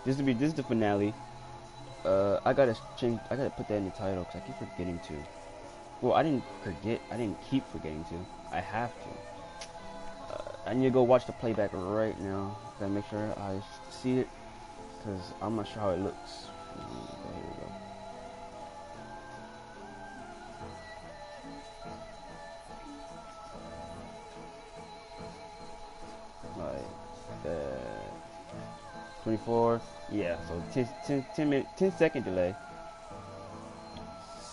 This is the finale. I gotta change. I gotta put that in the title because I keep forgetting to. Well, I didn't forget. I didn't keep forgetting to. I have to. I need to go watch the playback right now. Gotta make sure I see it because I'm not sure how it looks. Okay, here we go. Alright, 24. Yeah, so 10 minute, 10-second delay.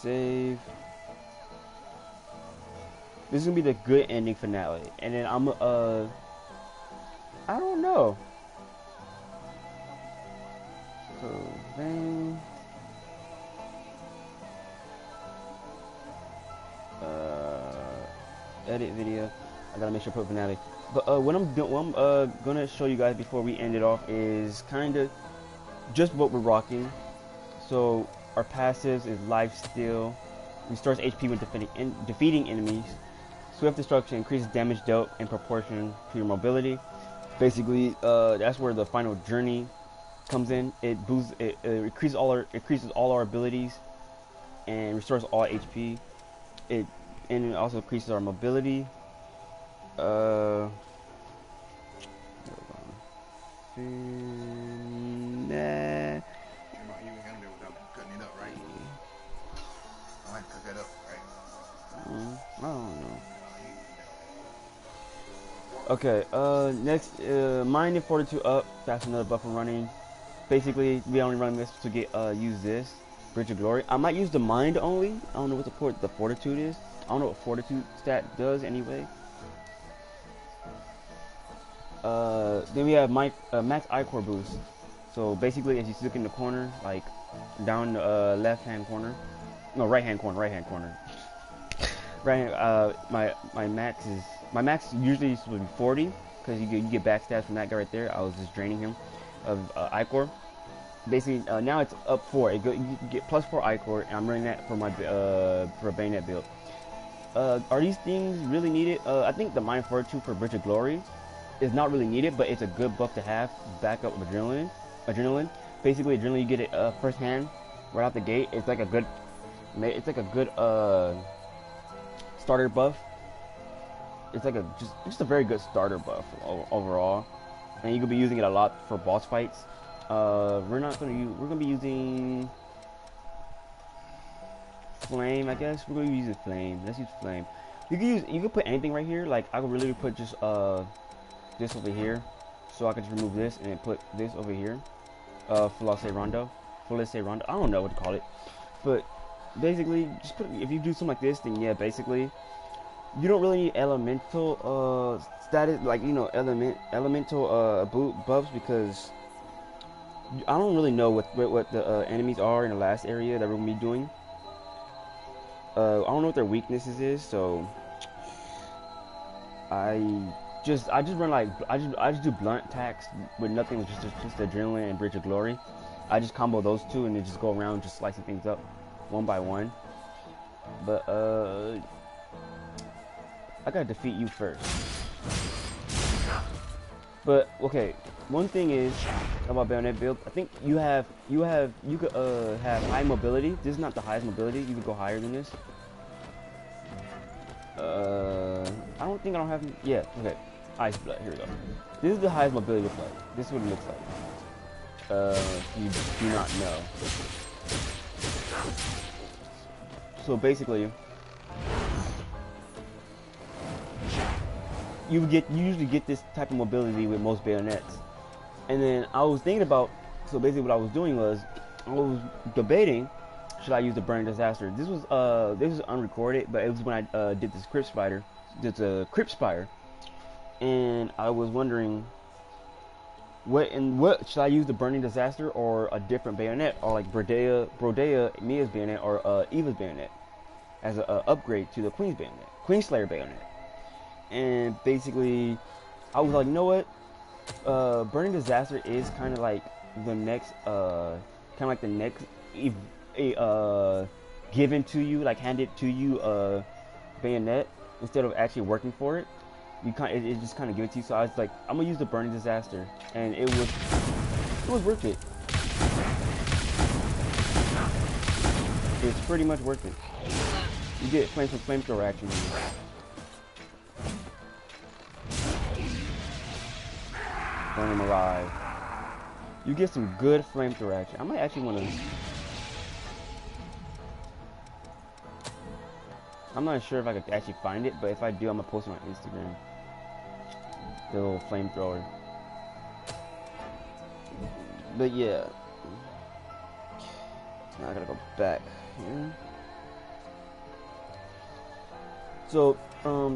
Save. This is gonna be the good ending finale, and then I don't know. So then, edit video. I gotta make sure I put finale. But what I'm gonna show you guys before we end it off is kind of just what we're rocking. So our passives is life steal, restores HP when defeating enemies. Swift destruction increases damage dealt in proportion to your mobility. Basically, that's where the final journey comes in. It boosts, it increases all our abilities, and restores all HP. It also increases our mobility. Nah. I don't know. Okay, next, Mind and Fortitude up. That's another buff I'm running. Basically, we only run this to get, use this. Bridge of Glory. I might use the Mind only. I don't know what the Fortitude is. I don't know what Fortitude stat does anyway. Then we have Max Ichor boost. So basically, as you look in the corner, like down the left-hand corner, no, right-hand corner, right. My max usually would be 40 because you get backstabs from that guy right there. I was just draining him of Ichor. Basically, now it's up 4. You get plus 4 Ichor, and I'm running that for my for a Bayonet build. Are these things really needed? I think the Mind Fortitude for Bridge of Glory is not really needed, but it's a good buff to have. Backup of adrenaline. Basically, adrenaline, you get it first hand right out the gate. It's like a good starter buff. It's like just a very good starter buff overall, and you could be using it a lot for boss fights. We're gonna be using Flame, I guess. We're gonna be using Flame. Let's use Flame. You can put anything right here. Like I could really put just this over here, so I could just remove this and then put this over here. Flawless Rondo. I don't know what to call it, but basically, just if you do something like this, then yeah, basically, you don't really need elemental status, like elemental buffs, because I don't really know what the enemies are in the last area that we're gonna be doing. I don't know what their weaknesses is, so I just run like I just do blunt attacks with nothing, just adrenaline and Bridge of Glory. I just combo those two and then just go around just slicing things up one by one. But I gotta defeat you first. But okay, one thing is about Bayonet build. I think you could have high mobility. This is not the highest mobility. You could go higher than this. I don't think I don't have. Yeah, okay. Ice Blood. Here we go. This is the highest mobility of play. This is what it looks like. You do not know. So basically, you usually get this type of mobility with most bayonets. And then I was thinking about, so basically what I was doing was, I was debating, should I use the Burning Disaster? This was unrecorded, but it was when I did this Crypt Spire, and I was wondering, what should I use, the Burning Disaster or a different bayonet, or like Brodea Mia's bayonet, or Eva's bayonet, as an upgrade to the Queenslayer bayonet. And basically, I was like, you know what? Burning Disaster is kind of like the next, given to you, like handed to you, bayonet instead of actually working for it. It just kind of given to you. So I was like, I'm gonna use the Burning Disaster, and it was worth it. It's pretty much worth it. You get flamethrower action. Burn him alive. You get some good flamethrower action. I might actually want to. I'm not sure if I could actually find it, but if I do, I'm gonna post it on Instagram. The little flamethrower. But yeah. Now I gotta go back here. So,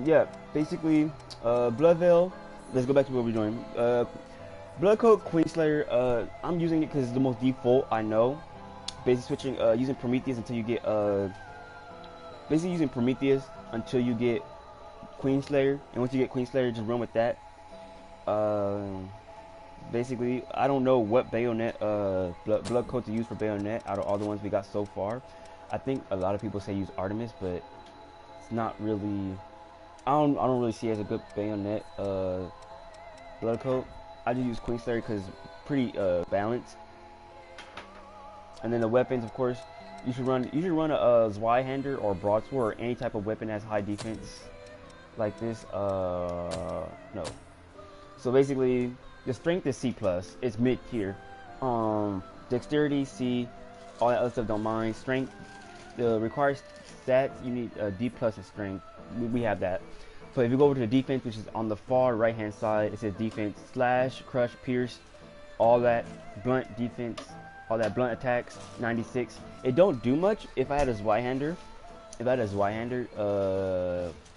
yeah, basically, Bloodveil. Let's go back to what we're doing. Bloodcoat, Queenslayer. I'm using it because it's the most default I know. Basically switching, using Prometheus until you get, basically using Prometheus until you get Queenslayer, and once you get Queenslayer, just run with that. Basically, I don't know what bayonet, Bloodcoat to use for bayonet out of all the ones we got so far. I think a lot of people say use Artemis, but it's not really. I don't really see it as a good bayonet. Bloodcoat. I just use Queenslayer because pretty balanced. And then the weapons, of course, you should run a Zweihander or broadsword or any type of weapon that has high defense like this. No. So basically, the strength is C+. It's mid tier. Dexterity C. All that other stuff don't mind. Strength. The required stats, you need D+ in strength. We have that. So if you go over to the defense, which is on the far right hand side, it says defense slash, crush, pierce, all that blunt defense, all that blunt attacks, 96. It don't do much. If I had a Zweihander,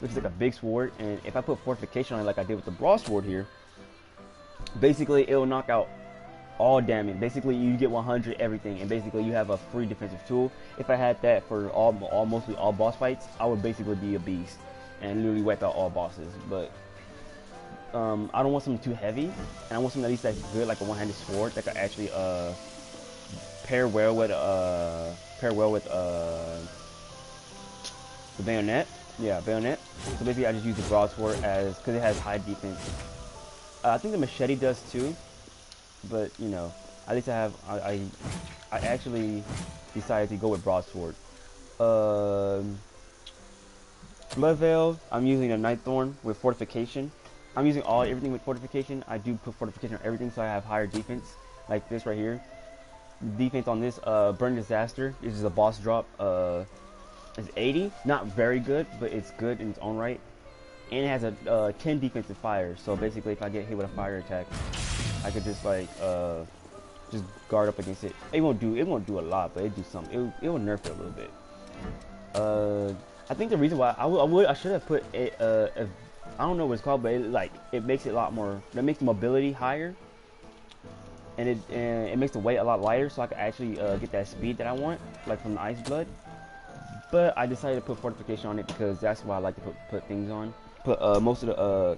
which is like a big sword, and if I put fortification on it like I did with the broadsword here, basically it will knock out all damage. Basically you get 100 everything, and basically you have a free defensive tool. If I had that for mostly all boss fights, I would basically be a beast and literally wipe out all bosses. But I don't want something too heavy, and I want something at least that's good, like a one-handed sword that could actually pair well with the bayonet. Yeah, bayonet. So basically I just use the broadsword as because it has high defense. I think the machete does too, but you know, at least I actually decided to go with broadsword. Bloodveil, I'm using a Nightthorn with fortification. I'm using everything with fortification. I do put fortification on everything so I have higher defense, like this right here. Defense on this Burn Disaster. This is a boss drop. It's 80, not very good, but it's good in its own right. And it has a 10 defensive fire. So basically, if I get hit with a fire attack, I could just like just guard up against it. It won't do a lot, but it do something. It will nerf it a little bit. I think the reason why I should have put it, I don't know what it's called, but it makes it a lot more. That makes the mobility higher, and it makes the weight a lot lighter, so I can actually get that speed that I want, like from the Ice Blood. But I decided to put fortification on it because that's why I like to put things on. Put most of the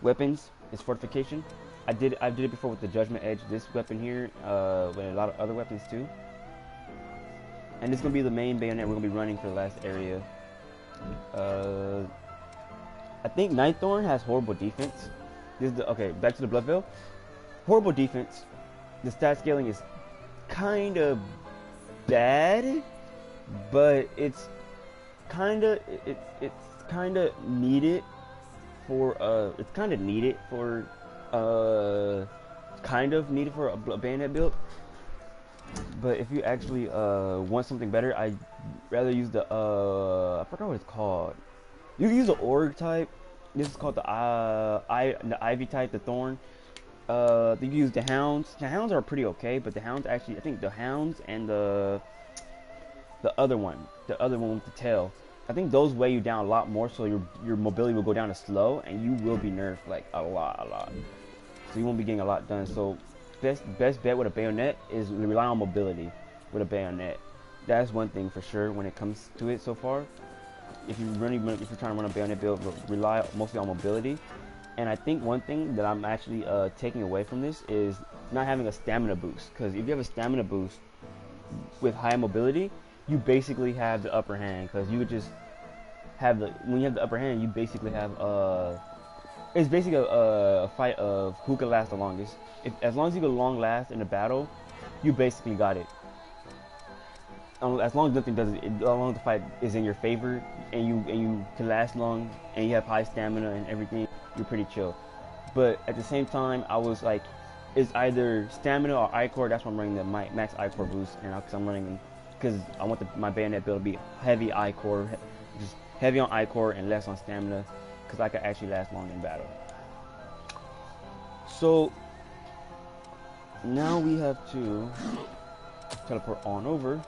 weapons is fortification. I did it before with the Judgment Edge. This weapon here, with a lot of other weapons too. And this is gonna be the main bayonet we're gonna be running for the last area. I think Nightthorn has horrible defense. Okay, back to the Bloodveil. Horrible defense. The stat scaling is kind of bad, but it's kind of needed for a bayonet build. But if you actually want something better, I'd rather use the I forgot what it's called. You can use the Org type. This is called the Ivy type, the Thorn. You can use the Hounds. The Hounds are pretty okay, but the Hounds actually, I think the Hounds and the other one with the tail, I think those weigh you down a lot more, so your mobility will go down to slow, and you will be nerfed like a lot. So you won't be getting a lot done. So best bet with a bayonet is rely on mobility with a bayonet. That's one thing for sure when it comes to it so far. If you're trying to run a bayonet build, rely mostly on mobility. And I think one thing that I'm actually taking away from this is not having a stamina boost. Because if you have a stamina boost with high mobility, you basically have the upper hand. Because you would just have when you have the upper hand, you basically have it's basically a fight of who can last the longest. As long as you can long last in a battle, you basically got it. As long as nothing does it, as long as the fight is in your favor and you can last long and you have high stamina and everything, you're pretty chill. But at the same time, I was like, it's either stamina or I-core. That's why I'm running the max I-core boost, and because I'm running, because I want my bayonet build to be heavy I-core, just heavy on I-core and less on stamina, because I could actually last long in battle. So now we have to teleport on over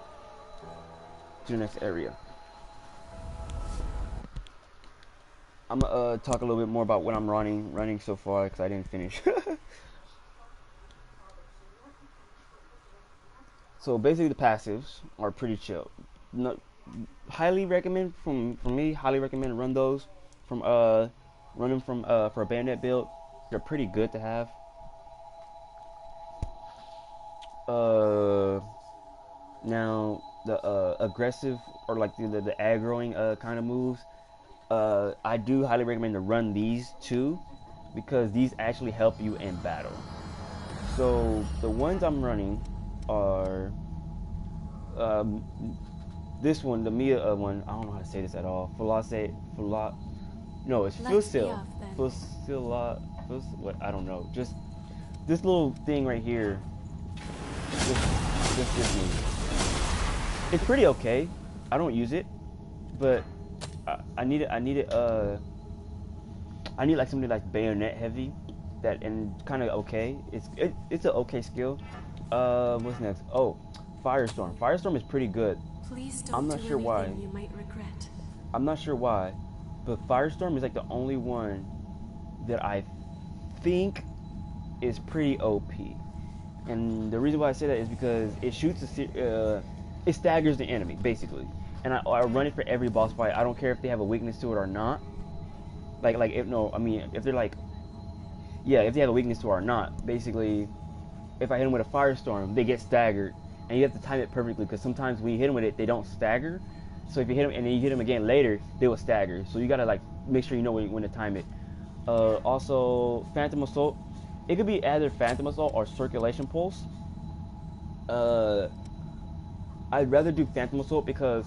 to the next area. I'm gonna talk a little bit more about what I'm running so far, because I didn't finish. So basically the passives are pretty chill. No, highly recommend from me, highly recommend to run those from run them from for a bayonet build. They're pretty good to have. Now the aggressive or like the aggroing kind of moves, I do highly recommend to run these too, because these actually help you in battle. So the ones I'm running are this one, the Mia one. I don't know how to say this at all. No, it's Fusil. What? I don't know. Just this little thing right here. This move. It's pretty okay. I don't use it, but I need it. I need like something like bayonet heavy, that and kind of okay. It's an okay skill. What's next? Oh, Firestorm. Firestorm is pretty good. Please don't I'm not sure why. You might regret. I'm not sure why, but Firestorm is like the only one that I think is pretty OP. And the reason why I say that is because it shoots it staggers the enemy basically. And I run it for every boss fight. I don't care if they have a weakness to it or not. If they're like, yeah, if they have a weakness to it or not. Basically, if I hit them with a Firestorm, they get staggered, and you have to time it perfectly, because sometimes when you hit them with it, they don't stagger. So if you hit them and then you hit them again later, they will stagger. So you gotta like make sure you know when to time it. Also, Phantom Assault. It could be either Phantom Assault or Circulation Pulse. I'd rather do Phantom Assault because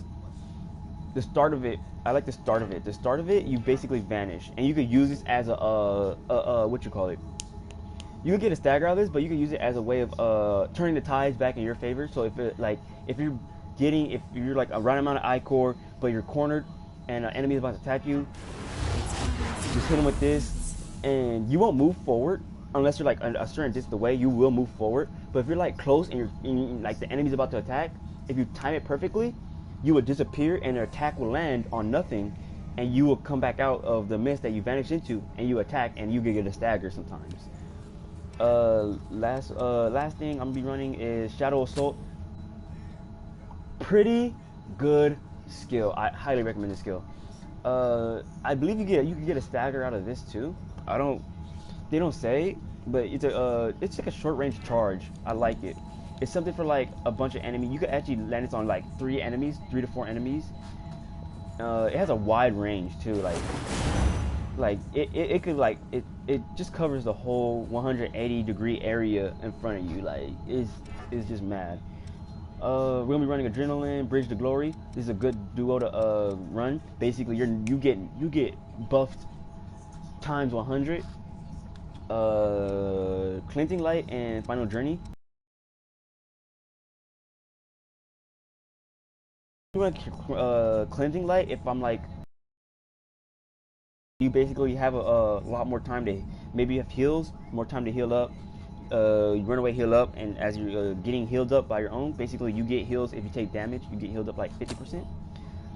the start of it, I like the start of it. The start of it, you basically vanish, and you could use this as what you call it. You could get a stagger out of this, but you could use it as a way of turning the tides back in your favor. So if you're like a right amount of I-core, but you're cornered and an enemy is about to attack you, just hit them with this, and you won't move forward unless you're like a certain distance away. You will move forward, but if you're like close and like the enemy's about to attack, if you time it perfectly, you will disappear and their attack will land on nothing, and you will come back out of the mist that you vanished into, and you attack, and you can get a stagger sometimes. Last thing I'm gonna be running is Shadow Assault. Pretty good skill. I highly recommend this skill. I believe you can get a stagger out of this too. They don't say, but it's like a short range charge. I like it. It's something for like a bunch of enemies. You could actually land this on like 3 to 4 enemies. It has a wide range too. It could it just covers the whole 180-degree area in front of you. Like it's just mad. We're gonna be running Adrenaline, Bridge to Glory. This is a good duo to run. Basically, you get buffed times 100. Cleansing Light and Final Journey. You run Cleansing Light if I'm like, you basically have a lot more time to, maybe you have heals, more time to heal up. You run away, heal up, and as you're getting healed up by your own, basically you get heals. If you take damage, you get healed up like 50%.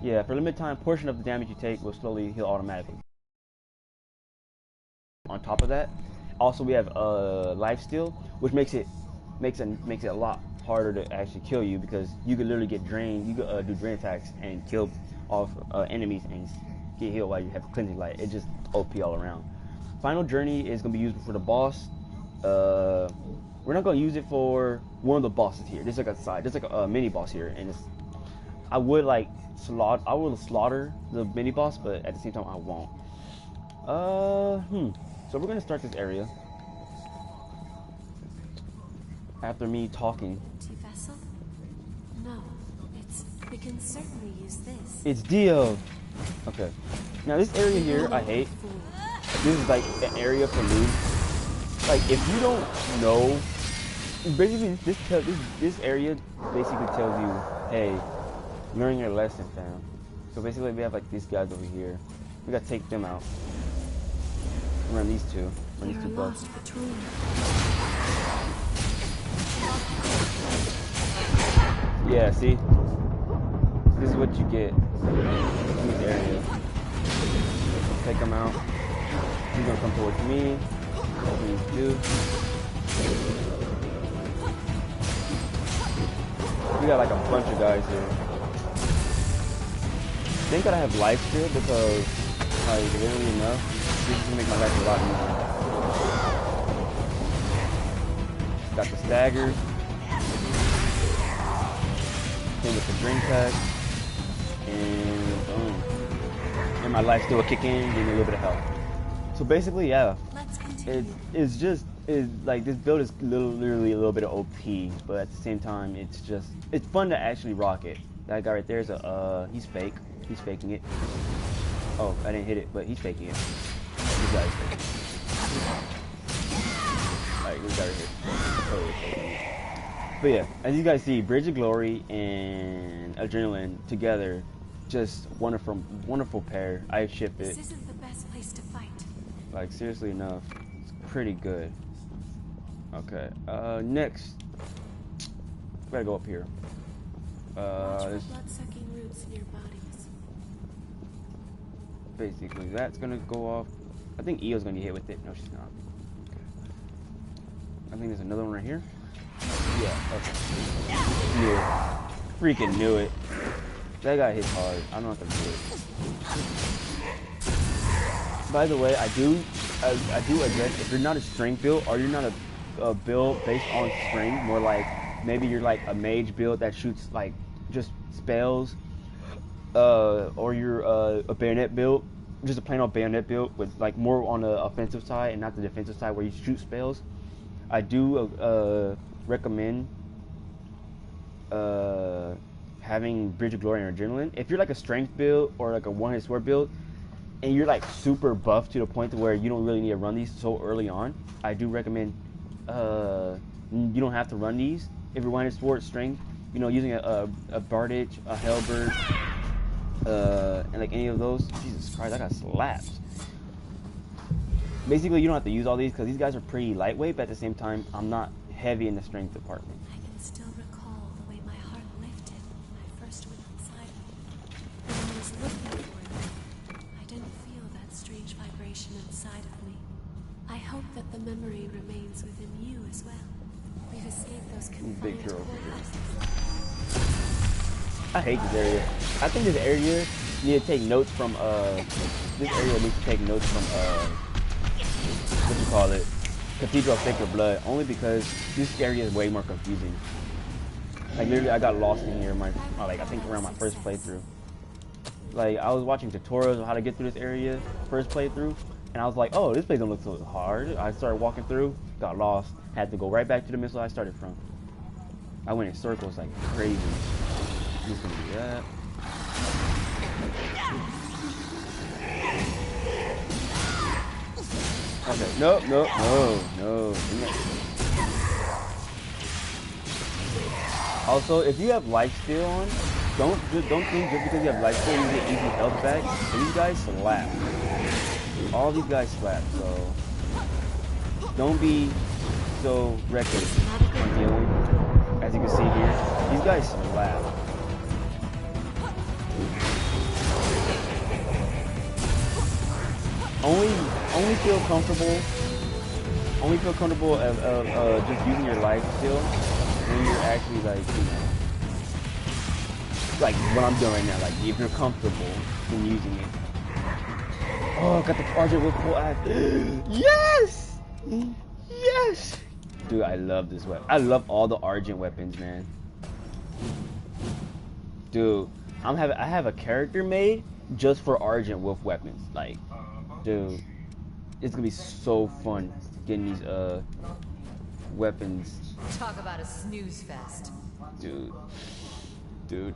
Yeah, for a limited time, portion of the damage you take will slowly heal automatically. On top of that, also we have Lifesteal, which makes it a lot harder to actually kill you, because you could literally get drained. You could do drain attacks and kill off enemies and get healed while you have Cleansing Light. It's just OP all around. Final Journey is gonna be used for the boss. We're not gonna use it for one of the bosses here. There's like a mini boss here, and I would slaughter the mini boss, but at the same time I won't. So we're gonna start this area. after me talking. Empty vessel? No, we can certainly use this. It's Dio. Okay. Now this area here, I hate. This is like an area for loot. Like if you don't know, basically this area basically tells you, hey, learn your lesson, fam. So basically we have like these guys over here. We gotta take them out. Run these two. Run these two bucks. Yeah, see? This is what you get in this area. Take him out. He's gonna come towards me. What we need to do. We got like a bunch of guys here. Thank God I have life still because, like, literally enough. This is gonna make my life a lot easier. Got the staggers. Came with the drink pack. And boom. And my life still kick in, give me a little bit of health. So basically, yeah. It's just like this build is literally a little bit of OP, but at the same time, it's fun to actually rock it. That guy right there is he's fake. He's faking it. Oh, I didn't hit it, but he's faking it. This guy's faking it. Alright, this guy right here. Totally faking it. But yeah, as you guys see, Bridge of Glory and Adrenaline together, just wonderful pair. I ship it. This isn't the best place to fight. Like seriously enough, it's pretty good. Okay, next, we gotta go up here. Watch for blood-sucking roots in your bodies. Basically, that's gonna go off. I think Eo's gonna get hit with it. No, she's not. Okay. I think there's another one right here. Yeah. Okay. Yeah. Freaking knew it. That guy hits hard. I don't know if I can do it. By the way, I do address if you're not a strength build or you're not a build based on strength, more like maybe you're like a mage build that shoots like just spells, or you're a bayonet build, just a plain old bayonet build with like more on the offensive side and not the defensive side where you shoot spells. I do recommend having Bridge of Glory and Adrenaline. If you're like a strength build or like a one-hit sword build and you're like super buff to the point to where you don't really need to run these so early on, I do recommend you don't have to run these. If you're one-hit sword strength, you know, using a Bardage, a Halberd, and like any of those. Jesus Christ, I got slapped. Basically, you don't have to use all these because these guys are pretty lightweight, but at the same time, I'm not heavy in the strength department. I can still recall the way my heart lifted when I first went inside. When I was looking for you, I didn't feel that strange vibration inside of me. I hope that the memory remains within you as well. We've escaped those confined warehouses. I hate this area. I think this area need to take notes from what you call it, Cathedral of Sacred Blood, only because this area is way more confusing. Like literally, I got lost in here I think around my first playthrough. Like I was watching tutorials on how to get through this area first playthrough, and I was like, oh, this place don't look so hard. I started walking through, got lost, had to go right back to the missile I started from. I went in circles like crazy. Just gonna do that. Okay, no. Also, if you have lifesteal on, don't think just because you have lifesteal you get easy health back. These guys slap. All these guys slap, so don't be so reckless on healing. As you can see here, these guys slap. Only feel comfortable just using your life still when you're actually like, you know, like what I'm doing right now, like if you're comfortable in using it. Oh, I got the Argent with full axe. Yes! Yes! Dude, I love this weapon. I love all the Argent weapons, man. Dude, I have a character made just for Argent Wolf weapons. Like, dude, it's gonna be so fun getting these weapons. Talk about a snooze fest. Dude. Dude.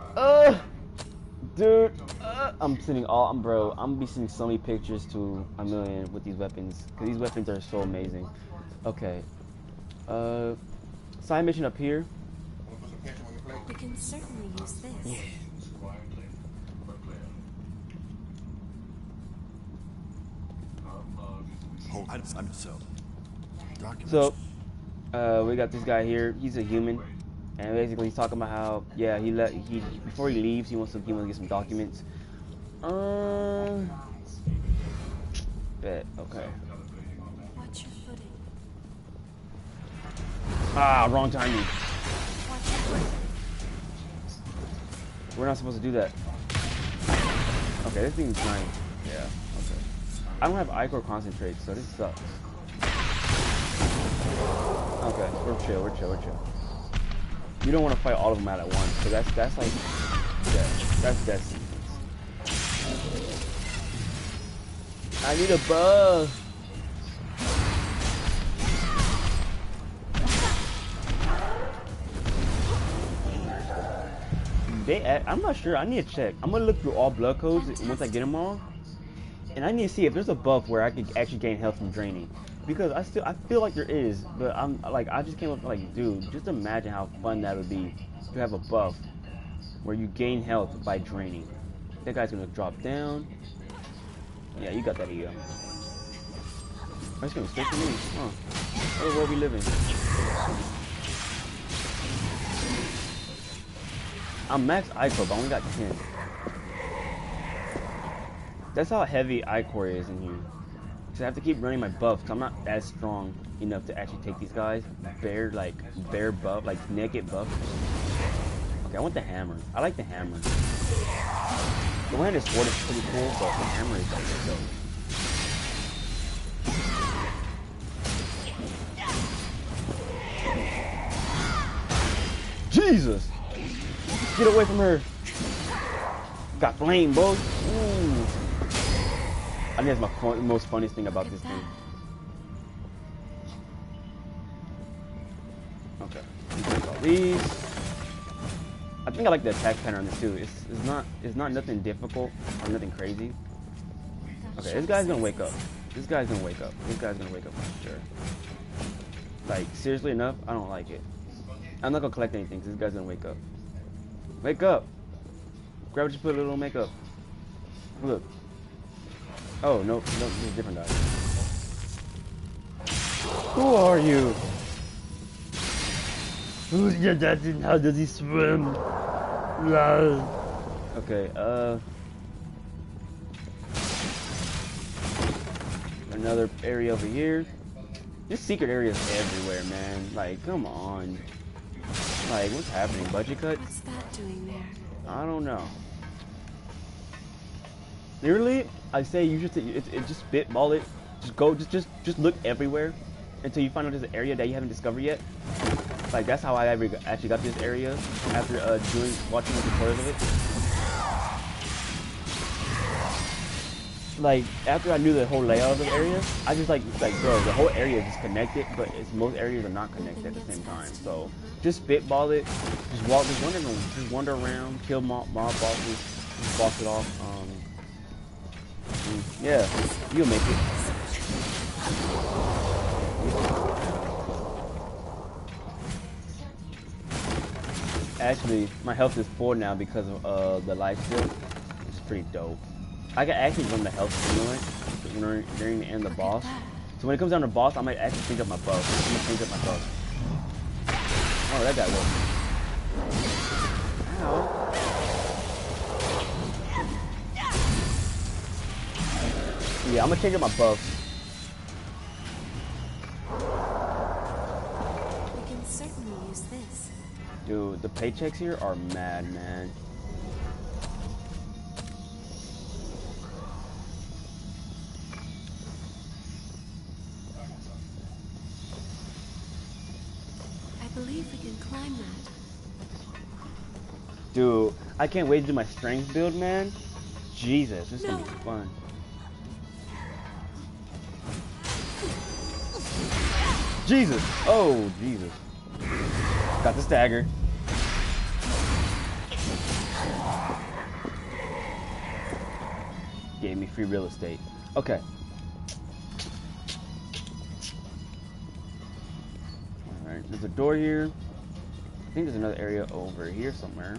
I'm sending bro, I'm gonna be sending so many pictures to a million with these weapons. Because these weapons are so amazing. Okay. Side mission up here. We can certainly use this. Yeah. Hold on, so. Documents. So, we got this guy here. He's a human, and basically he's talking about how, yeah, he before he leaves, he wants to get some documents. Bet. Okay. Watch your footing. Ah, wrong timing. Watch your footing. We're not supposed to do that. Okay, this thing's fine. Yeah. Okay. I don't have Ichor concentrate, so this sucks. Okay, we're chill. You don't want to fight all of them out at once, so that's like death. That's death sentence. I need a buff. I'm not sure. I need to check. I'm gonna look through all blood codes once I get them all, and I need to see if there's a buff where I could actually gain health from draining. Because I feel like there is, but I just came up like, dude, just imagine how fun that would be to have a buff where you gain health by draining. That guy's gonna drop down. Yeah, you got that ego. That's gonna stick to me. Huh? What world we live in? I'm max Ichor, but I only got 10. That's how heavy Ichor is in here. So I have to keep running my buff, because I'm not as strong enough to actually take these guys. Bare buff, like naked buff. Okay, I want the hammer. I like the hammer. The one-handed sword is pretty cool, but the hammer is like dope. Jesus! Get away from her! Got flame, boy. Ooh. I think that's my most funniest thing about this thing. Okay, take all these. I think I like the attack pattern on this too. It's not nothing difficult or nothing crazy. Okay, this guy's gonna wake up. This guy's gonna wake up for sure. Like, seriously enough, I don't like it. I'm not gonna collect anything because this guy's gonna wake up. Wake up! Grab what you put a little makeup. Look. Oh, no, this is a different guy. Who are you? Who's your dad and how does he swim? Okay, another area over here. This secret area is everywhere, man. Like, come on. Like, what's happening? Budget cut? What's that doing there? I don't know. Literally, I say you should just spitball it. Just go, just look everywhere until you find out there's an area that you haven't discovered yet. Like, that's how I actually got this area after watching the tutorials of it. Like, after I knew the whole layout of the area, I just like bro, the whole area is just connected, but most areas are not connected at the same time. So just spitball it, just wander around, kill mob bosses, just boss it off. Yeah, you'll make it. Actually, my health is 4 now because of the life steal, which is pretty dope. I can actually run the health stealing during the end of the boss. So when it comes down to boss, I might actually change up my buff. I'm gonna change up my buff. Oh, that guy worked. Ow. Yeah, I'm gonna change up my buff. We can certainly use this. Dude, the paychecks here are mad, man. I believe we can climb that. Dude, I can't wait to do my strength build, man. Jesus, this is gonna be fun. Jesus! Oh, Jesus. Got the stagger. Gave me free real estate. Okay. Alright, there's a door here. I think there's another area over here somewhere.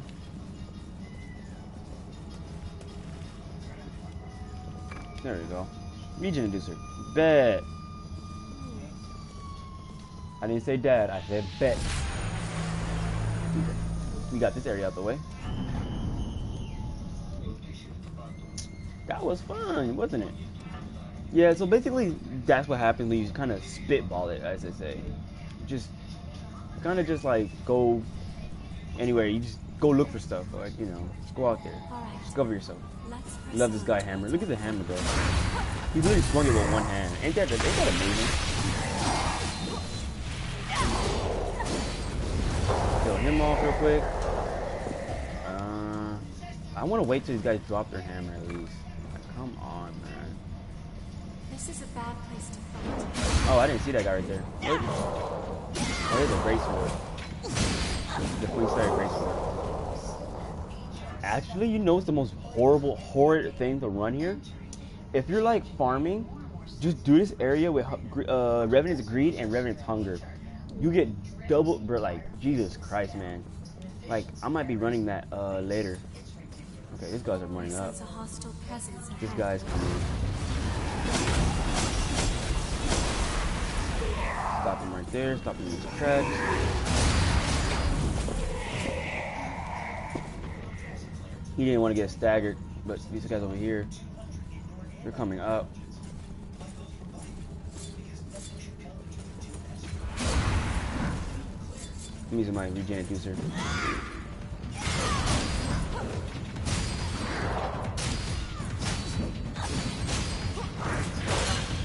There we go. Region inducer. Bet. I didn't say dad, I said bet. We got this area out the way. That was fun, wasn't it? Yeah, so basically that's what happens when you kind of spitball it, as they say. Just kind of just like go anywhere. You just go look for stuff, like, you know, just go out there, discover yourself. Love this guy hammer. Look at the hammer though. He literally swung it with one hand. Ain't that amazing? Kill him off real quick. I want to wait till these guys drop their hammer at least. Like, come on, man. This is a bad place to fight. Oh, I didn't see that guy right there. Look. Oh, there's a great sword. The Queen Slayer great sword. Actually, you know what's the most horrid thing to run here? If you're like farming, just do this area with Revenant's Greed and Revenant's Hunger. You get double, bro, like, Jesus Christ, man. Like, I might be running that later. Okay, these guys are running up. This guy's coming. Stop him right there. Stop him in his tracks. He didn't want to get staggered, but these guys over here, they're coming up. I'm using my regen inducer.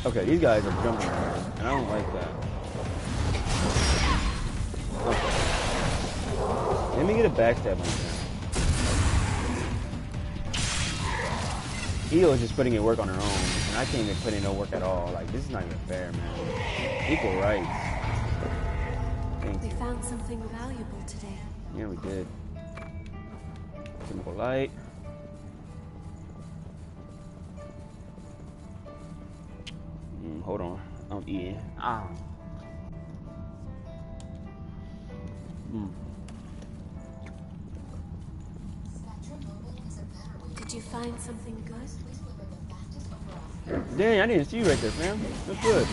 Okay, these guys are jumping around, and I don't like that. Okay. Let me get a backstab on that. Io is just putting in work on her own, and I can't even put in no work at all. Like, this is not even fair, man. Equal rights. We found something valuable today. Yeah, we did. Chemical light. Hold on. I'm eating. Ah. Did you find something good? Dang, I didn't see you right there, fam. That's good.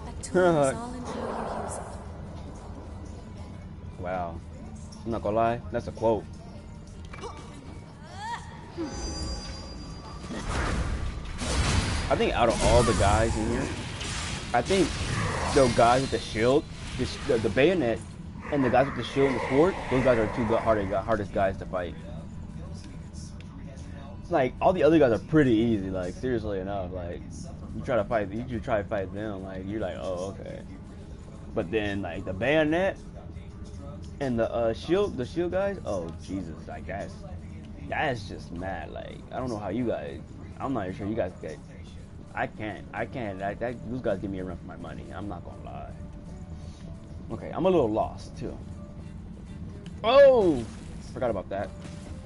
That tool is all in how you use it. Wow. I'm not gonna lie, that's a quote. I think out of all the guys in here, I think the guys with the shield, the bayonet, and the guys with the shield and the sword, those guys are the two hardest guys to fight. It's like, all the other guys are pretty easy, like, seriously enough. Like, you try to fight them, like, you're like, oh, okay. But then, like, the bayonet and the shield guys, oh, Jesus, like, that's just mad. Like, I don't know how you guys, I'm not even sure you guys get, I can't, those guys give me a run for my money, I'm not gonna lie. Okay, I'm a little lost, too. Oh! Forgot about that.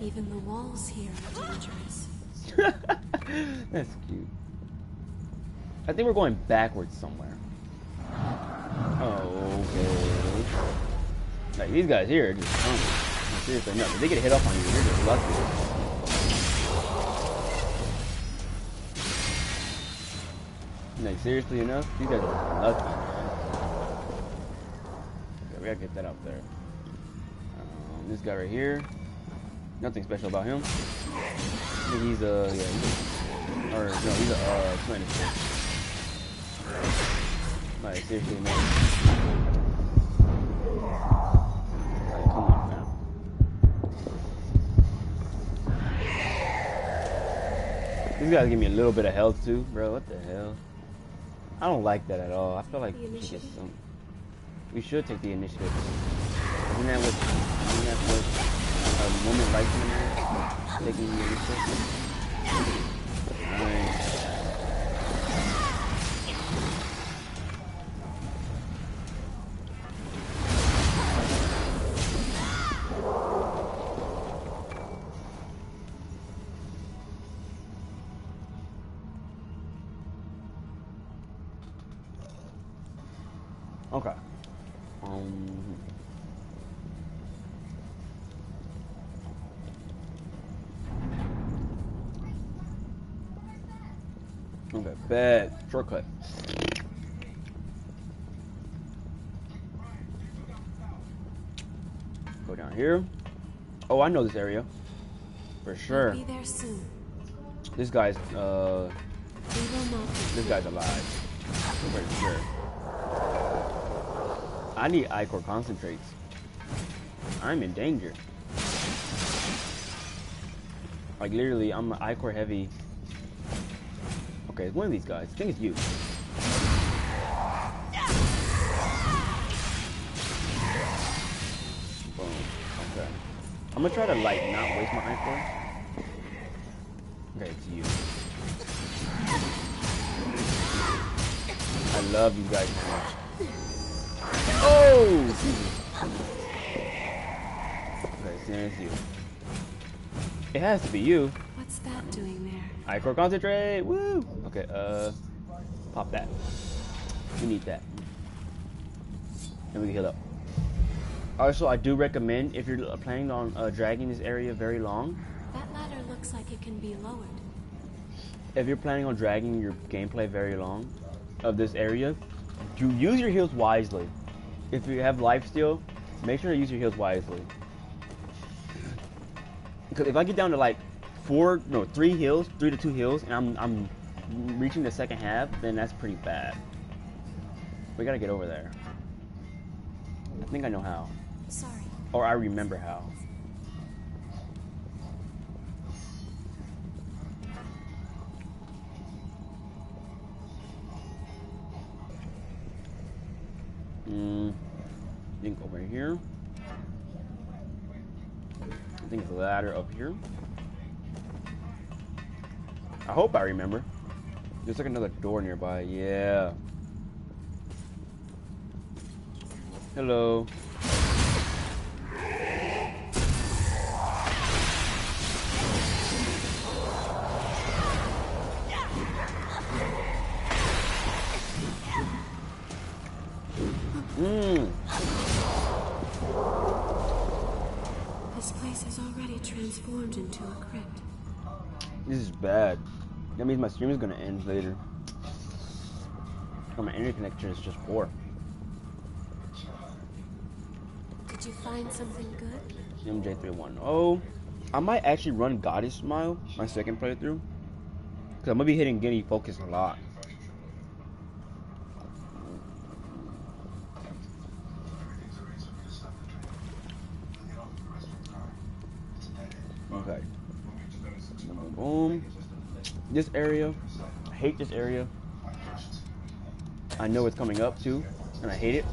Even the walls here are dangerous. That's cute. I think we're going backwards somewhere. Oh, okay. Like, these guys here are just hungry. Seriously, no, if they get a hit off on you, you're just lucky. Like, seriously enough, these guys are lucky, man. Okay, we gotta get that up there. This guy right here, nothing special about him. I think he's he's a sniper. Like, seriously, man. Like, come on, man. These guys give me a little bit of health too, bro. What the hell? I don't like that at all. I feel like we should get some. We should take the initiative. Isn't that what a woman likes in there? Taking the initiative. Nice. Okay. Um. Okay, bad. Shortcut. Go down here. Oh, I know this area. For sure. I'll be there soon. This guy's, We will not be this guy's alive. For sure. I need Ichor concentrates. I'm in danger. Like, literally, I'm an Ichor heavy. Okay, it's one of these guys. I think it's you. Boom. Okay. I'm gonna try to, like, not waste my Ichor. Okay, it's you. I love you guys so much. Oh! Jesus. Okay, so it's you. It has to be you. What's that doing there? Ichor concentrate! Woo! Okay, pop that. We need that. And we can heal up. Also, I do recommend, if you're planning on dragging this area very long, That ladder looks like it can be lowered. if you're planning on dragging your gameplay very long of this area, you use your heals wisely. If you have lifesteal, make sure to use your heals wisely. Because if I get down to like 3 to 2 heals, and I'm reaching the second half, then that's pretty bad. We gotta get over there. I think I know how. Sorry. Or I remember how. I think over here. I think it's a ladder up here. I hope I remember. There's like another door nearby. Yeah. Hello. This place is already transformed into a crypt. This is bad. That means my stream is gonna end later. Oh, my internet connection is just poor. Did you find something good? MJ310. I might actually run Goddess Smile my second playthrough. Cause I'm gonna be hitting Guinea Focus a lot. Okay. Boom, boom. This area, I hate this area. I know it's coming up too, and I hate it.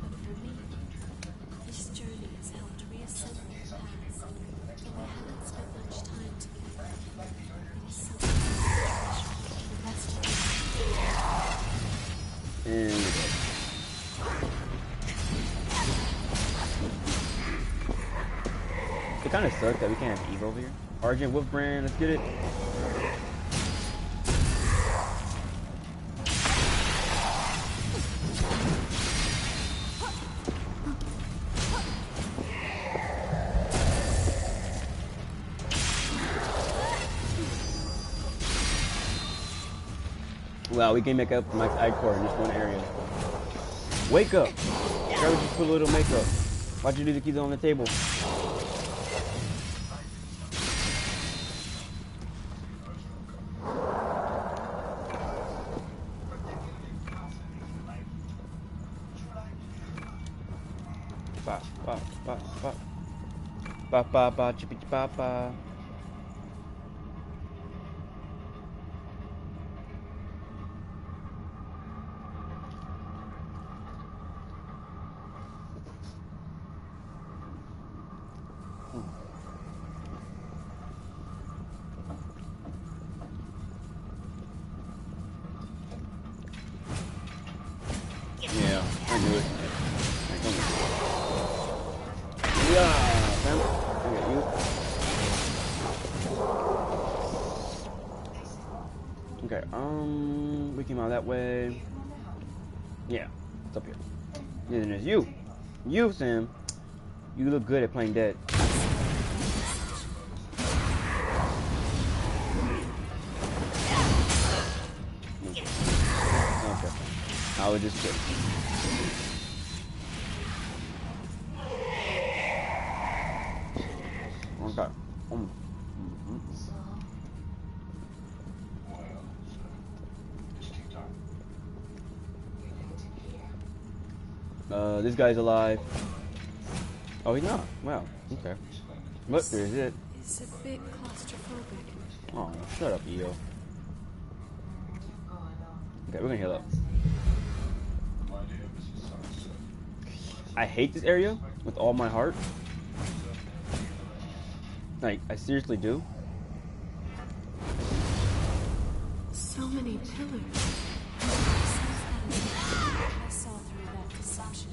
But for me, this journey has helped reassemble the past. Though I haven't spent much time together, it is something special for the rest of us. And we go. It kind of sucks that we can't have Eve over here. Argent Wolf Brand, let's get it. Wow, we can make up for Mike's Ichor in this one area. Wake up! Trevor just put a little makeup. Why'd you leave the keys on the table? Ba ba ba ba ba ba ba chippy ba ba. Yeah, I knew it. Alright, come here. Yeah, fam. I got you. Okay, we came out that way. Yeah. It's up here. And then there's you. You, Sam. You look good at playing dead. Okay. I was just kidding. Okay. This guy's alive. Oh, he's not. Wow. Okay. But there's it. It's a bit claustrophobic. Oh, shut up, Eo. Okay, we're gonna heal up. I hate this area with all my heart. Like, I seriously do. So many pillars. I saw through that deception.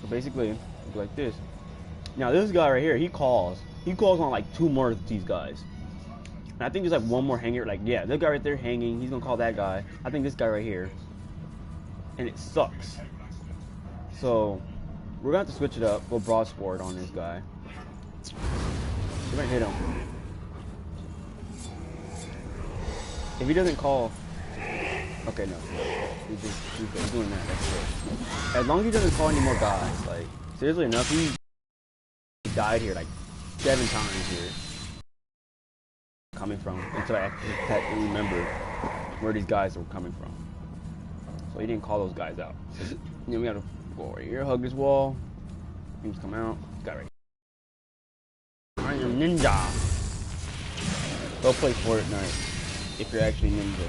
So basically, it's like this. Now this guy right here, he calls on like 2 more of these guys. And I think there's like 1 more hanger. Like, yeah, that guy right there hanging. He's gonna call that guy. I think this guy right here. And it sucks. So we're gonna have to switch it up. Go broadsword on this guy. We're gonna hit him. If he doesn't call, okay, no, he's doing that. That's good. As long as he doesn't call any more guys, like seriously enough, he died here like 7 times here. Coming from until I actually remembered where these guys were coming from. So he didn't call those guys out. Then we gotta go over here, hug this wall. Things come out. This guy right here. I am ninja. Go play Fortnite if you're actually ninja.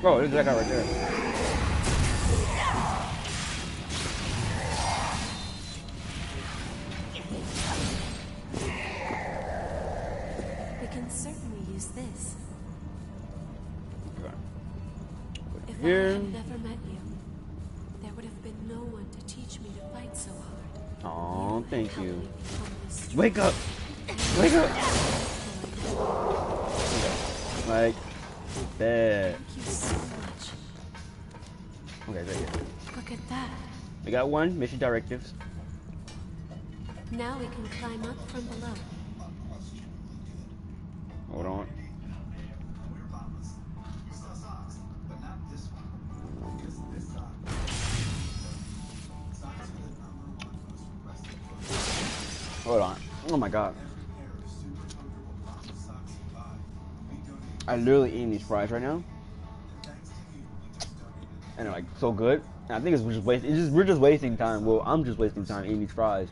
Bro, there's that guy right there. We can certainly use this. Okay. If Here. I had never met you, there would have been no one to teach me to fight so hard. Aw, thank Help you. me become this strong. Wake up! Wake up! Like that. Thank you so much. Okay, right here. Look at that. We got 1 mission directives. Now we can climb up from below. Hold on. Hold on. Oh my god. I literally eating these fries right now. And they're like so good. And I think we're just wasting time. Well, I'm just wasting time eating these fries.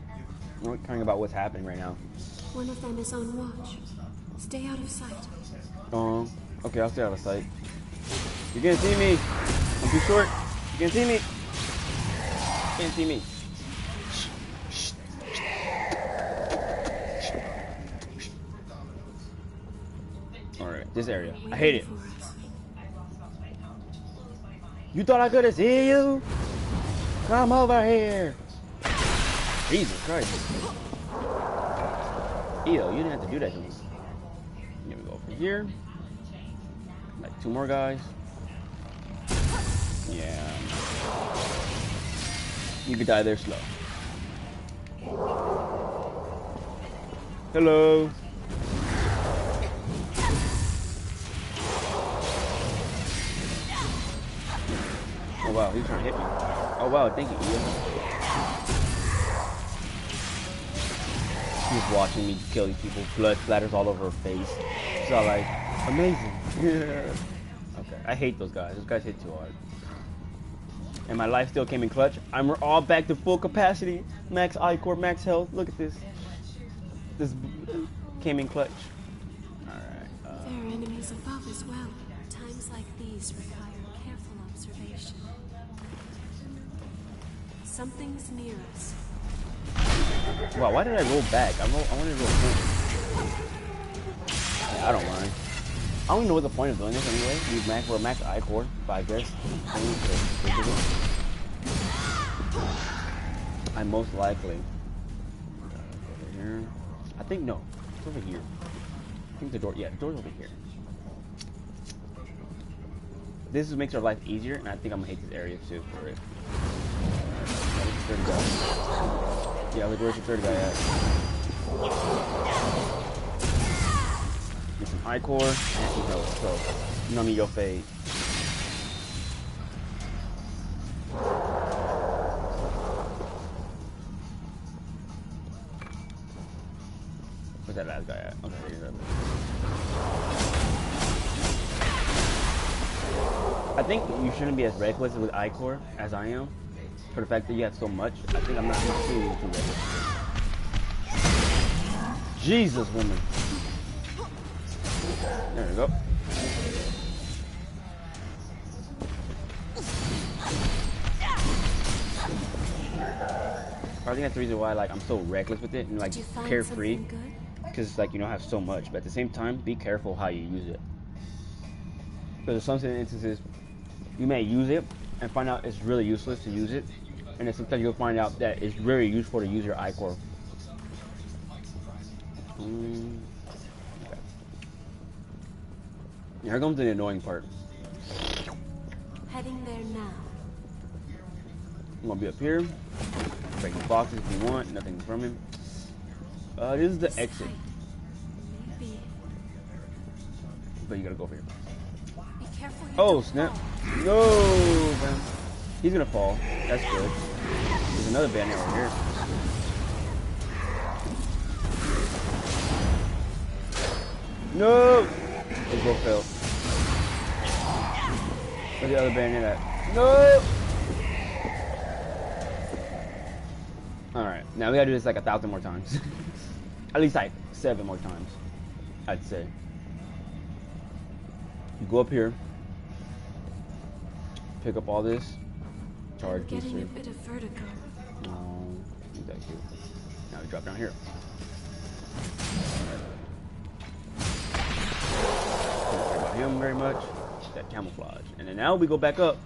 I'm not caring about what's happening right now. One of them is on watch. Stay out of sight. Okay, I'll stay out of sight. You can't see me. I'm too short. You can't see me. You can't see me. Alright, this area. I hate it. You thought I could have seen you? Come over here. Jesus Christ. Ew, you didn't have to do that to me. Here we go over here. Like 2 more guys. Yeah. You could die there slow. Hello. Oh wow, he's trying to hit me. Oh wow, thank you, Ian. She's watching me kill these people. Blood splatters all over her face. She's all like, amazing. Yeah. Okay, I hate those guys. Those guys hit too hard. And my life still came in clutch. I'm all back to full capacity. Max I-Core, max health. Look at this. This came in clutch. Alright. There are enemies above as well. Times like these require careful observation. Something's near us. Wow, why did I roll back? I wanted to roll forward. Yeah, I don't mind. I don't even know what the point of doing this anyway. We're max I-core, but I guess I most likely over here. I think no, it's over here. I think the door. Yeah, the door's over here. This makes our life easier, and I think I'm gonna hate this area too for it. Yeah, like where's the third guy at? Get some I-core and some health, so nummy your fade. Where's that last guy at? Okay, he's up. I think you shouldn't be as reckless with I-core as I am. For the fact that you have so much, I think I'm not too reckless. Jesus, woman. There we go. I think that's the reason why like I'm so reckless with it and like carefree. Because like, you know, I have so much, but at the same time, be careful how you use it. Because in some instances, you may use it and find out it's really useless to use it, and then sometimes you'll find out that it's very useful to use your I-core. Okay. Here comes the annoying part. Heading there now. I'm gonna be up here. Break the boxes if you want. Nothing from him. This is the exit. Maybe. But you gotta go over here. Be careful. Oh snap! No, man. He's gonna fall. That's good. There's another bandit over here. No! They both failed. Where's the other bandit at? No! Alright, now we gotta do this like 1,000 more times. At least like 7 more times, I'd say. You go up here, pick up all this, charge I'm getting a bit of vertigo. No, that cute. Now we drop down here. Don't care about him very much. That camouflage, and then now we go back up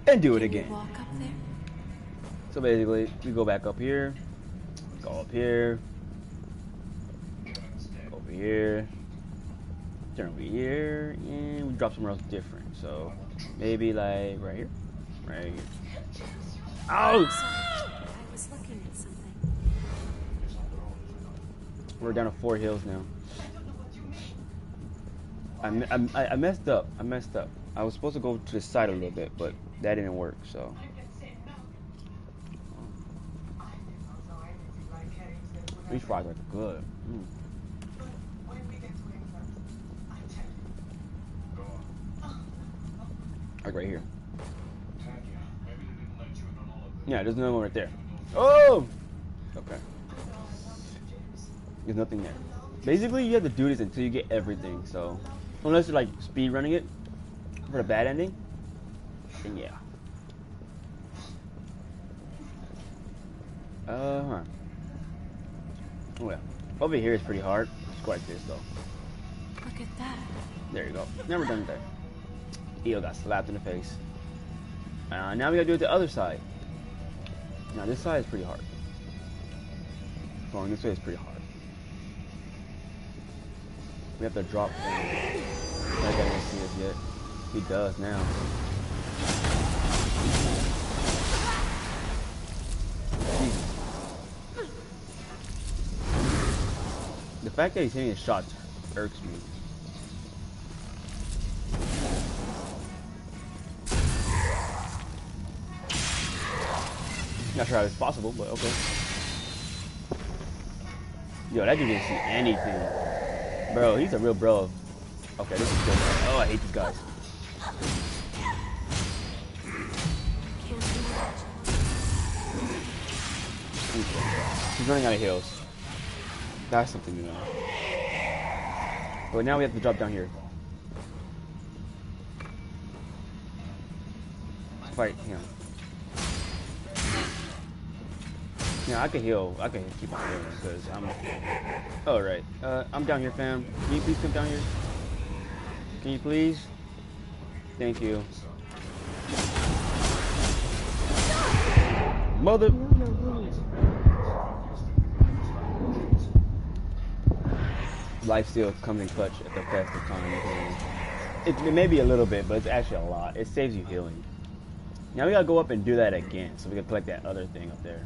and do it again. Can you walk up there? So basically, we go back up here, go up here, over here, turn over here, and we drop somewhere else different. So maybe like right here, right here. Ow! I was looking at something. We're down to 4 hills now. I messed up. I was supposed to go to the side a little bit, but that didn't work. So. These fries are good. Like right here. Yeah, there's another one right there. Oh! Okay. There's nothing there. Basically, you have to do this until you get everything, so. Unless you're like speed running it for the bad ending, then yeah. Oh yeah. Over here is pretty hard. It's quite this though. Look at that. There you go. Never done that. Eo got slapped in the face. Now we gotta do it the other side. Now this side is pretty hard. Going this way is pretty hard. We have to drop down. That guy didn't see us yet. He does now. Jesus. The fact that he's hitting his shots irks me. Not sure how it's possible, but okay. Yo, that dude didn't see anything. Bro, he's a real bro. Okay, this is good. Oh, I hate these guys. He's running out of heals. That's something to know. But now we have to drop down here. Fight him. Yeah, I can heal. I can keep on healing because I'm. Oh right. I'm down here, fam. Can you please come down here? Can you please? Thank you. Mother. Life still comes in clutch at the best of times. It may be a little bit, but it's actually a lot. It saves you healing. Now we gotta go up and do that again, so we can collect that other thing up there.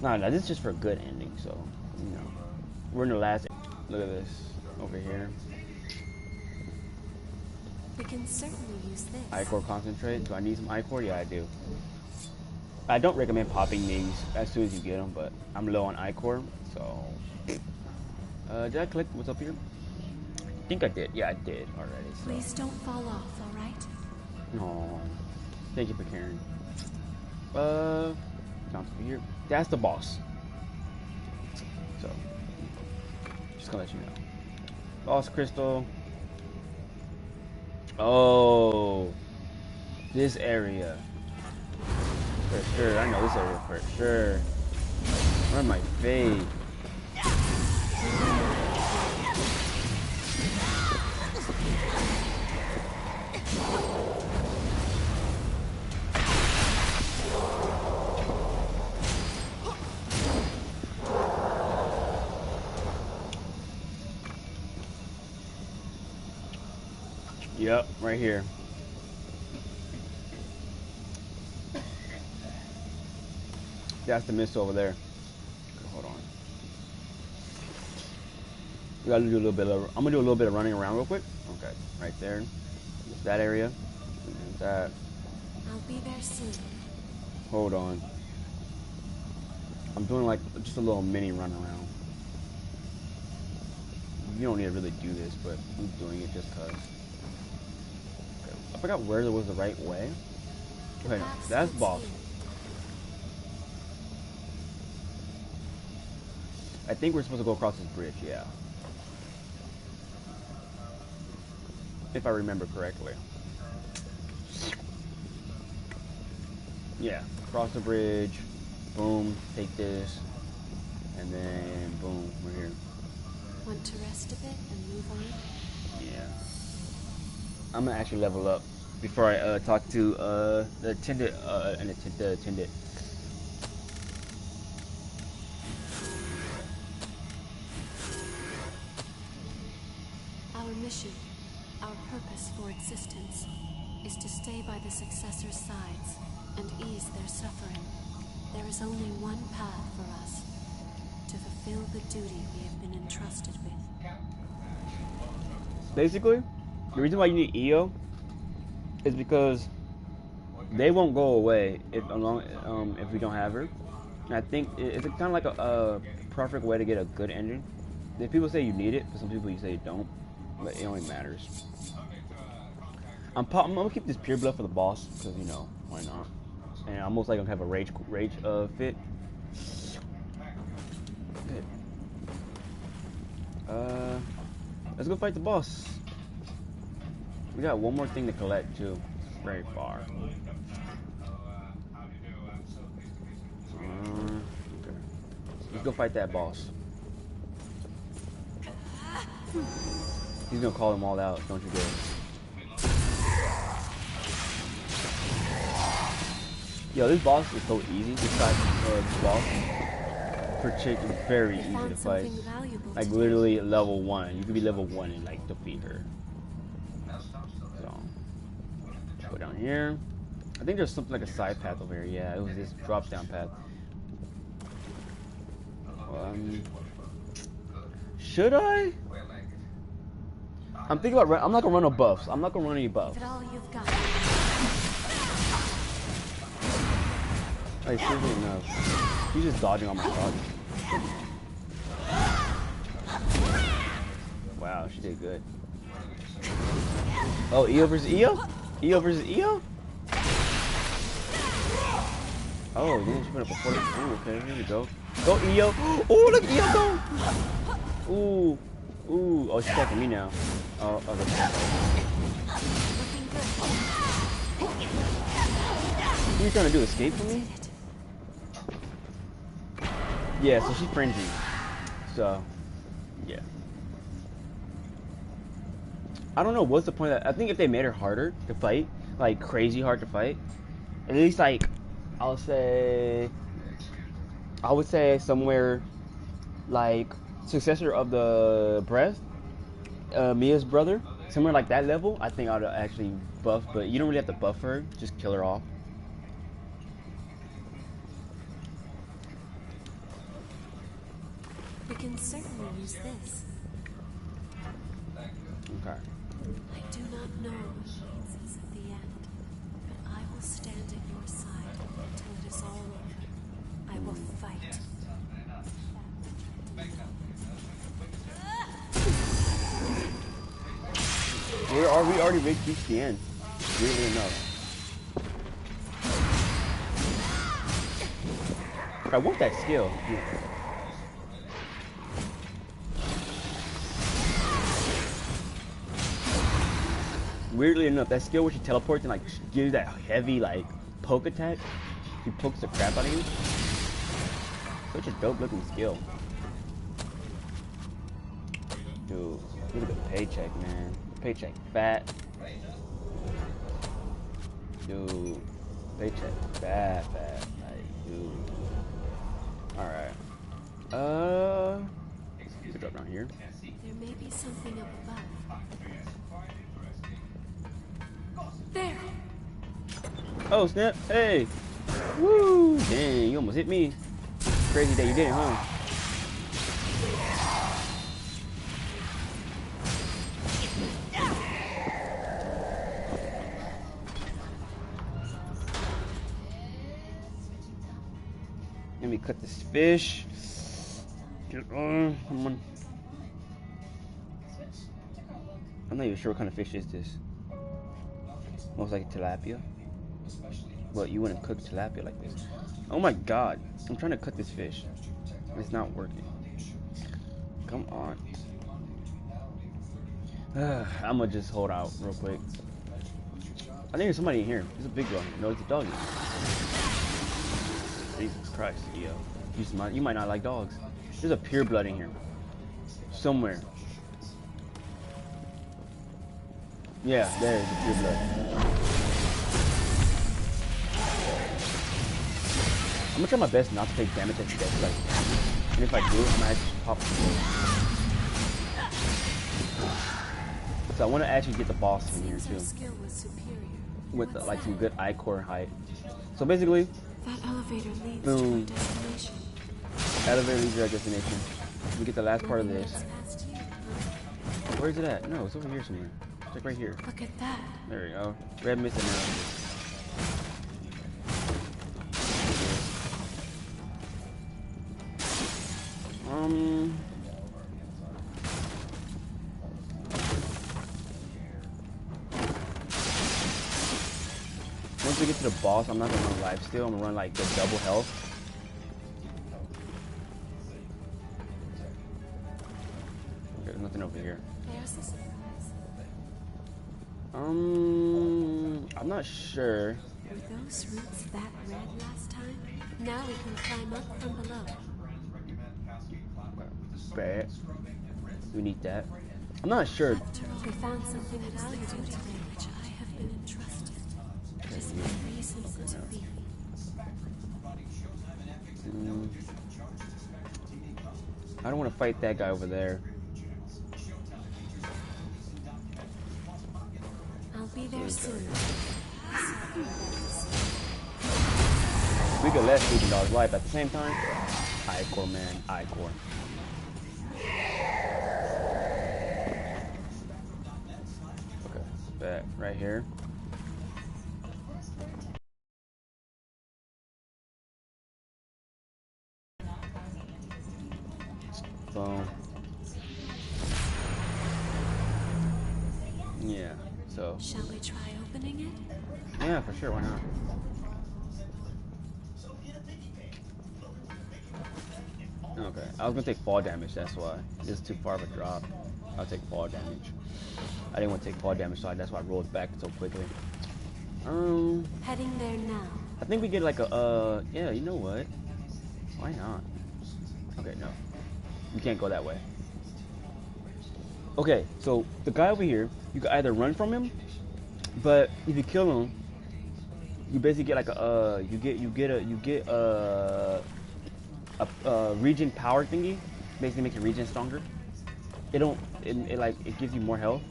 No, this is just for a good ending, so, you know. We're in the last. Look at this over here. We can certainly use this. Ichor concentrate. Do I need some Ichor? Yeah, I do. I don't recommend popping these as soon as you get them, but I'm low on Ichor, so. Did I collect what's up here? I think I did. Yeah, I did already. So. Please don't fall off, all right? No. Thank you for caring. Down to here. That's the boss. So, just gonna let you know. Boss crystal. Oh, this area. For sure. I know this area for sure. Run my face. Yep, right here. That's the mist over there. Okay, hold on. We gotta do a little bit of. I'm gonna do a little bit of running around real quick. Okay, right there. Just that area. And that. I'll be there soon. Hold on. I'm doing like just a little mini run around. You don't need to really do this, but I'm doing it just cause. I forgot where there was the right way. Okay, no, that's boss. I think we're supposed to go across this bridge, yeah. If I remember correctly. Yeah, cross the bridge, boom, take this, and then boom, we're here. Want to rest a bit and move on? Yeah. I'm gonna actually level up before I talk to the attendant the attendant. Our mission, our purpose for existence, is to stay by the successors' sides and ease their suffering. There is only one path for us, to fulfill the duty we have been entrusted with. Basically, the reason why you need EO is because they won't go away if we don't have her. And I think it's kind of like a perfect way to get a good ending. If people say you need it, for some people you say you don't, but it only matters. I'm gonna keep this pure blood for the boss because, you know, why not? And I'm most likely gonna have a rage fit. Good. Let's go fight the boss. We got one more thing to collect too. It's very far. Okay. Let's go fight that boss. He's gonna call them all out, don't you dare. Yo, this boss is so easy. This boss is very easy to fight. Like literally level 1. You could be level 1 and like defeat her. So go down here. I think there's something like a side path over here. Yeah, it was this drop down path. Should I? I'm thinking about. I'm not gonna run no buffs. I'm not gonna run any buffs. All you've got. Like seriously enough. He's just dodging all my shots. Wow, she did good. Oh, EO versus EO? EO versus EO? Oh, yeah, she put up a 40. Ooh, okay, here we go. Go, EO. Oh, look, EO go. Ooh. Ooh. Oh, she's attacking me now. Oh, okay. What are you trying to do? Escape from me? Yeah, so she's frenzied. So, yeah. I don't know what's the point of that. I think if they made her harder to fight, like crazy hard to fight, at least like I would say somewhere like successor of the breath, Mia's brother, somewhere like that level. I think I'd actually buff, but you don't really have to buff her. Just kill her off. We can certainly use this. Okay. I do not know what awaits us at the end, but I will stand at your side until it is all over. I will fight. We already reached the end. Weirdly enough. I want that skill. Yeah. Weirdly enough, that skill where she teleports and like gives that heavy like poke attack, she pokes the crap out of you. Such a dope looking skill. Dude, look at the paycheck, man. Paycheck fat. Dude, paycheck fat. Like, dude. Alright. Let's drop down here. There may be something up above. There! Oh, snap. Hey. Woo. Dang, you almost hit me. Crazy that you did it, huh? Let me cut this fish. Get on. Come on. I'm not even sure what kind of fish is this. Most like tilapia. But you wouldn't cook tilapia like this. Oh my god. I'm trying to cut this fish. It's not working. Come on. I'm gonna just hold out real quick. I think there's somebody in here. There's a big one. No, it's a doggy. Jesus Christ, yo. You might not like dogs. There's a pure blood in here. Somewhere. Yeah, there's a pure blood. I'm gonna try my best not to take damage at you guys, like, and if I do, I'm gonna actually pop the blade. So I want to actually get the boss in here too, with like some good I-core height. So basically, that elevator leads boom. to our destination. Elevator leads to our destination. We get the last part of Nothing this. gets past you, huh? Where is it at? No, it's over here somewhere. It's like right here. Look at that. There we go. Red mist now. Once we get to the boss, I'm not gonna run lifesteal. I'm gonna run like the double health. There's nothing over here. There's a surprise. I'm not sure. Were those roots that red last time? Now we can climb up from below. Bet. We need that. I'm not sure. After all, we found something valuable today, which I have been entrusted. Just a reason to be. I don't want to fight that guy over there. I'll be there soon. We could let Sleeping Dog's life at the same time. I-core, man. I-core. Okay, bet right here. Boom. Yeah, so. Shall we try opening it? Yeah, for sure, why not? Okay, I was gonna take fall damage, that's why. It's too far of a drop. I'll take fall damage. I didn't want to take fall damage, so that's why I rolled back so quickly. Heading there now. I think we get like a, yeah, you know what? Why not? Okay, no. You can't go that way. Okay, so the guy over here, you can either run from him, but if you kill him, you basically get like a regen power thingy. Basically makes your regen stronger. It don't it gives you more health.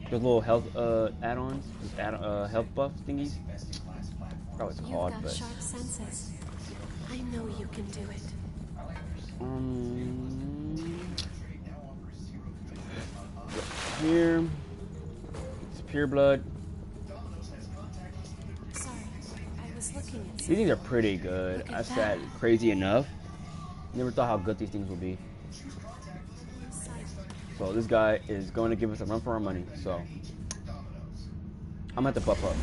There's little health add-ons, just health buff thingies. I forgot what it's You've called, got but sharp senses. I know you can do it. Here, it's pure blood. Sorry, I was looking at These something. things are pretty good. Look at That's that. that crazy enough. Never thought how good these things would be. So this guy is going to give us a run for our money. So I'm gonna have to buff up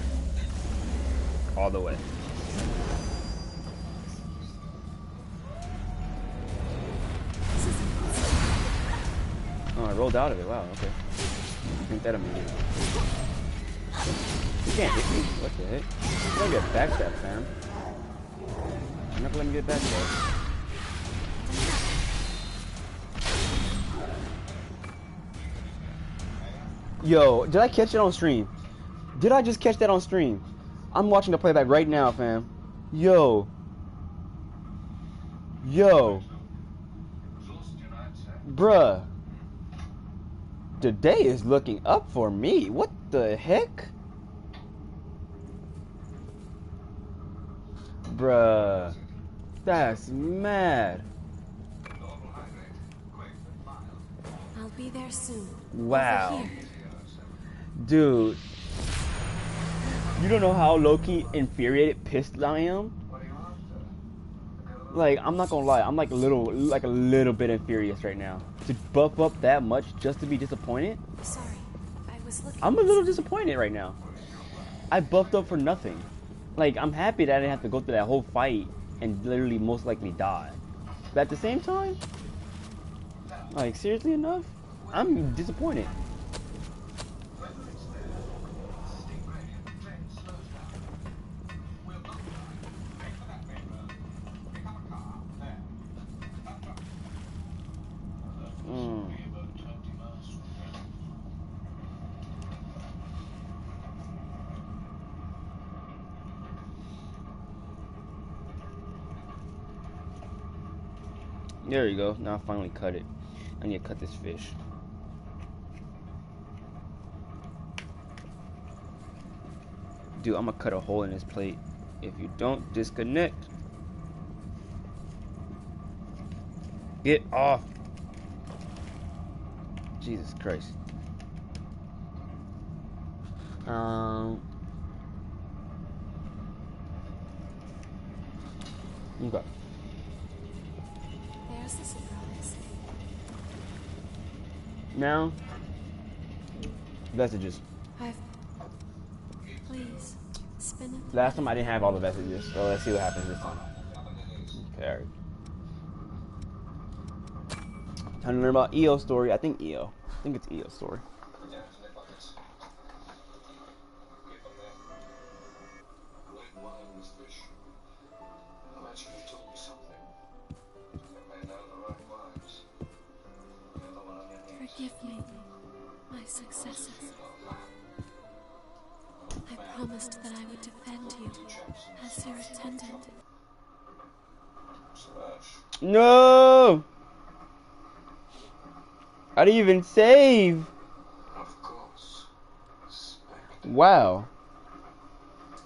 all the way. Oh, I rolled out of it. Wow. Okay. I think that immediately. You can't hit me. What the heck? You're gonna get backstab, fam. I'm not letting you get backstab. Yo, did I catch it on stream? Did I just catch that on stream? I'm watching the playback right now, fam. Yo. Yo. Bruh. The day is looking up for me. What the heck? Bruh. That's mad. I'll be there soon. Wow. Over here. Dude. You don't know how low-key infuriated, pissed I am? Like, I'm not gonna lie, I'm like a little bit infurious right now. To buff up that much just to be disappointed? Sorry, I was looking. I'm a little disappointed right now. I buffed up for nothing. Like, I'm happy that I didn't have to go through that whole fight and literally most likely die. But at the same time, like, seriously enough, I'm disappointed. There you go. Now I finally cut it. I need to cut this fish. Dude, I'm gonna cut a hole in this plate if you don't disconnect. Get off. Jesus Christ. Okay. There's the surprise. Now, vestiges. Please, spin it. Last time I didn't have all the vestiges, so let's see what happens this time. Okay, alright. Time to learn about EO's story. I think it's EO's story. Forgive me, my successors. I promised that I would defend you as your attendant. No! I didn't even save! Wow.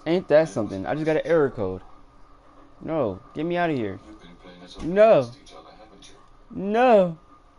Ain't that something? I just got an error code. No, get me out of here. No. No.